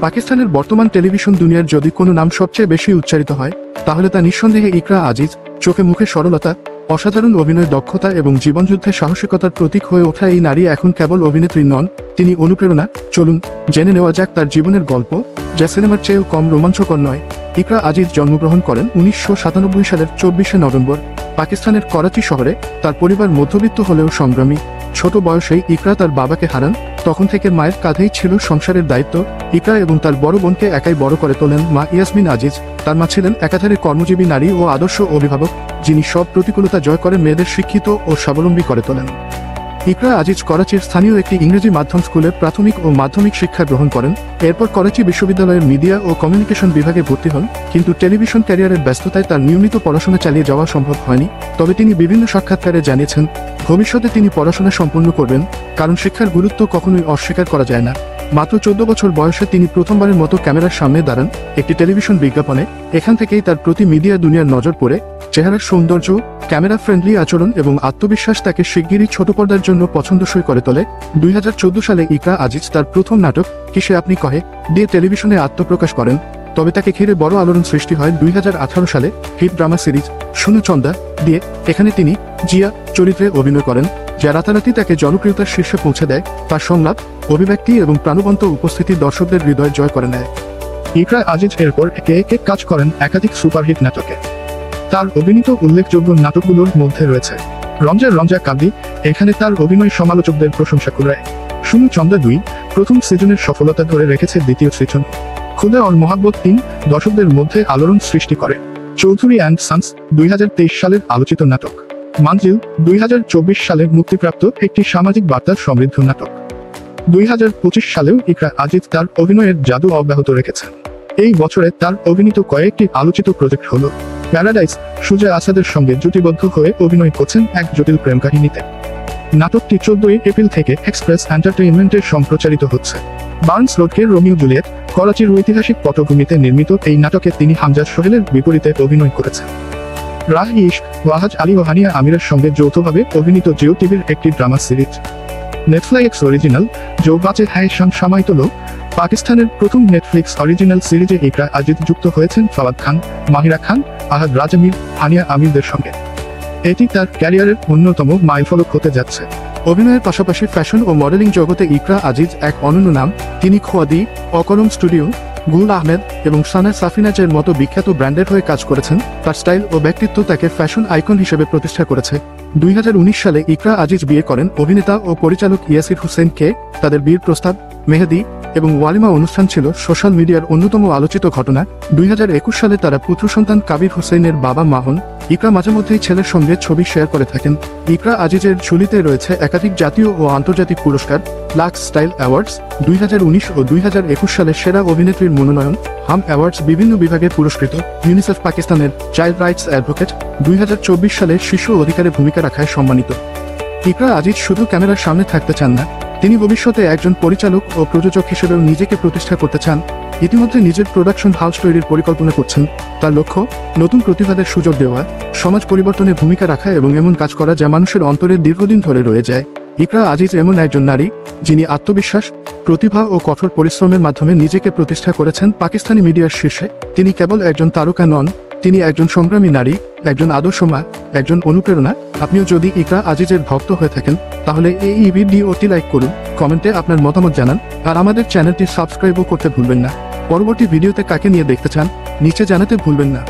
পাকিস্তানের বর্তমান টেলিভিশন দুনিয়ার যদি কোনো নাম সবচেয়ে বেশি উচ্চারিত হয় তাহলে তা নিঃসন্দেহে ইকরা আজিজ। চোখে মুখে সরলতা, অসাধারণ অভিনয় দক্ষতা এবং জীবনযুদ্ধে সাহসিকতার প্রতীক হয়ে ওঠা এই নারী এখন কেবল অভিনেত্রী নন, তিনি অনুপ্রেরণা। চলুন জেনে নেওয়া যাক তার জীবনের গল্প, যা সিনেমার চেয়েও কম রোমাঞ্চকর নয়। ইকরা আজিজ জন্মগ্রহণ করেন 1997 সালের 24শে নভেম্বর পাকিস্তানের করাচি শহরে। তার পরিবার মধ্যবিত্ত হলেও সংগ্রামী। ছোট বয়সেই ইকরা তার বাবাকে হারান, তখন থেকে মায়ের কাঁধেই ছিল সংসারের দায়িত্ব। ইকরা এবং তার বড় বোনকে একাই বড় করে তোলেন মা ইয়াসমিন আজিজ। তার মা ছিলেন একাধারে কর্মজীবী নারী ও আদর্শ অভিভাবক, যিনি সব প্রতিকূলতা জয় করে মেয়েদের শিক্ষিত ও স্বাবলম্বী করে তোলেন। ইকরা আজিজ করাচির স্থানীয় একটি ইংরেজি মাধ্যম স্কুলে প্রাথমিক ও মাধ্যমিক শিক্ষা গ্রহণ করেন। এরপর করাচি বিশ্ববিদ্যালয়ের মিডিয়া ও কমিউনিকেশন বিভাগে ভর্তি হন, কিন্তু টেলিভিশন ক্যারিয়ারের ব্যস্ততায় তার নিয়মিত পড়াশোনা চালিয়ে যাওয়া সম্ভব হয়নি। তবে তিনি বিভিন্ন সাক্ষাৎকারে জানিয়েছেন ভবিষ্যতে তিনি পড়াশোনা সম্পূর্ণ করবেন, কারণ শিক্ষার গুরুত্ব কখনোই অস্বীকার করা যায় না। মাত্র 14 বছর বয়সে তিনি প্রথমবারের মতো ক্যামেরার সামনে দাঁড়ান একটি টেলিভিশন বিজ্ঞাপনে। এখান থেকেই তার প্রতি মিডিয়া দুনিয়ার নজর পড়ে। চেহারার সৌন্দর্য, ক্যামেরা ফ্রেন্ডলি আচরণ এবং আত্মবিশ্বাস তাকে শিগগিরই ছোট পর্দার জন্য পছন্দসই করে তোলে। 2014 সালে ইকরা আজিজ তার প্রথম নাটক কিসে আপনি কহে দিয়ে টেলিভিশনে আত্মপ্রকাশ করেন। তবে তাকে ঘিরে বড় আলোড়ন সৃষ্টি হয় 2018 সালে হিট ড্রামা সিরিজ শুনো চন্দা দিয়ে। এখানে তিনি জিয়া চরিত্রে অভিনয় করেন, যা রাতারাতি তাকে জনপ্রিয়তার শীর্ষে পৌঁছে দেয়। তার সংলাপ, অভিব্যক্তি এবং প্রাণবন্ত উপস্থিতি দর্শকদের হৃদয় জয় করে নেয়। ইকরা আজিজ এরপর একে একে কাজ করেন একাধিক সুপারহিট নাটকে। তার অভিনীত উল্লেখযোগ্য নাটকগুলোর মধ্যে রয়েছে রমজা রমজা কান্দি, এখানে তার অভিনয় সমালোচকদের প্রশংসা কুড়ায়। শুনু চন্দা 2 প্রথম সিজনের সফলতা ধরে রেখেছে দ্বিতীয় সিজন। খুদা और মোহাব্বত 3 দর্শকদের মধ্যে আলোড়ন সৃষ্টি করে। চৌধুরী অ্যান্ড সান্স 2023 সালের আলোচিত নাটক। মানজিল 2024 সালে মুক্তিপ্রাপ্ত একটি সামাজিক বার্তা সমৃদ্ধ নাটক। 2025 সালেও ইকরা আজিজ তার অভিনয়ের জাদু অব্যাহত রেখেছেন। এই বছরে তার অভিনীত কয়েকটি আলোচিত প্রজেক্ট হল প্যারাডাইস, সুজা আসাদের সঙ্গে জুটিবদ্ধ হয়ে অভিনয় করছেন এক জটিল প্রেম কাহিনীতে। নাটকটি 14 এপ্রিল থেকে এক্সপ্রেস এন্টারটেইনমেন্টের সম্প্রচারিত হচ্ছে। বার্নস রোডকে রোমিও জুলিয়েট, করাচির ঐতিহাসিক পটভূমিতে নির্মিত এই নাটকে তিনি হামজা সোহেলের বিপরীতে অভিনয় করেছেন। রাহ ইশক ওয়াহাজ আলী ও হানিয়া আমিরের সঙ্গে যৌথভাবে অভিনীত জিও টিভির একটি ড্রামা সিরিজ। নেটফ্লিক্স অরিজিনাল জো বাচে হ্যায় সামাইত লোক, পাকিস্তানের প্রথম নেটফ্লিক্স অরিজিনাল সিরিজে ইকরা আজিজ যুক্ত হয়েছেন ফাওয়াদ খান, মাহিরা খান, আহাদ রাজ আমির, হানিয়া আমিরদের সঙ্গে। এটি তার ক্যারিয়ারের অন্যতম মাইলফলক হতে যাচ্ছে। অভিনয়ের পাশাপাশি ফ্যাশন ও মডেলিং জগতে ইকরা আজিজ এক অনন্য নাম। তিনি খোয়াদি, অকরম স্টুডিও, গুল আহমেদ এবং সানা সাফিনাজের মতো বিখ্যাত ব্র্যান্ডের হয়ে কাজ করেছেন। তার স্টাইল ও ব্যক্তিত্ব তাকে ফ্যাশন আইকন হিসেবে প্রতিষ্ঠা করেছে। 2019 সালে ইকরা আজিজ বিয়ে করেন অভিনেতা ও পরিচালক ইয়াসির হুসেনকে। তাদের বিয়ের প্রস্তাব, মেহেদি এবং ওয়ালিমা অনুষ্ঠান ছিল সোশ্যাল মিডিয়ার অন্যতম আলোচিত ঘটনা। 2021 সালে তারা পুত্র সন্তান কাবির হোসেনের বাবা মা হন। ইকরা মাঝে মধ্যেই ছেলের সঙ্গে ছবি শেয়ার করে থাকেন। ইকরা আজিজের ঝুলিতে রয়েছে একাধিক জাতীয় ও আন্তর্জাতিক পুরস্কার, লাক্স স্টাইল অ্যাওয়ার্ডস 2019 ও 2021 সালে সেরা অভিনেত্রীর মনোনয়ন, হাম অ্যাওয়ার্ডস বিভিন্ন বিভাগে পুরস্কৃত। ইউনিসেফ পাকিস্তানের চাইল্ড রাইটস অ্যাডভোকেট 2024 সালে শিশু অধিকারে ভূমিকা রাখায় সম্মানিত। ইকরা আজিজ শুধু ক্যামেরার সামনে থাকতে চান না, তিনি ভবিষ্যতে একজন পরিচালক ও প্রযোজক হিসেবেও নিজেকে প্রতিষ্ঠা করতে চান। ইতিমধ্যে নিজের প্রোডাকশন হাউস তৈরির পরিকল্পনা করছেন। তার লক্ষ্য নতুন প্রতিভাদের সুযোগ দেওয়া, সমাজ পরিবর্তনে ভূমিকা রাখা এবং এমন কাজ করা যা মানুষের অন্তরে দীর্ঘদিন ধরে রয়ে যায়। ইকরা আজিজ এমন একজন নারী যিনি আত্মবিশ্বাস, প্রতিভা ও কঠোর পরিশ্রমের মাধ্যমে নিজেকে প্রতিষ্ঠা করেছেন পাকিস্তানি মিডিয়ার শীর্ষে। তিনি কেবল একজন তারকা নন, তিনি একজন সংগ্রামী নারী, একজন আদর্শ মা, একজন অনুপ্রেরণা। আপনিও যদি ইকরা আজিজের ভক্ত হয়ে থাকেন তাহলে এই ভিডিওটি লাইক করুন, কমেন্টে আপনার মতামত জানান আর আমাদের চ্যানেলটি সাবস্ক্রাইবও করতে ভুলবেন না। পরবর্তী ভিডিওতে কাকে নিয়ে দেখতে চান নিচে জানাতে ভুলবেন না।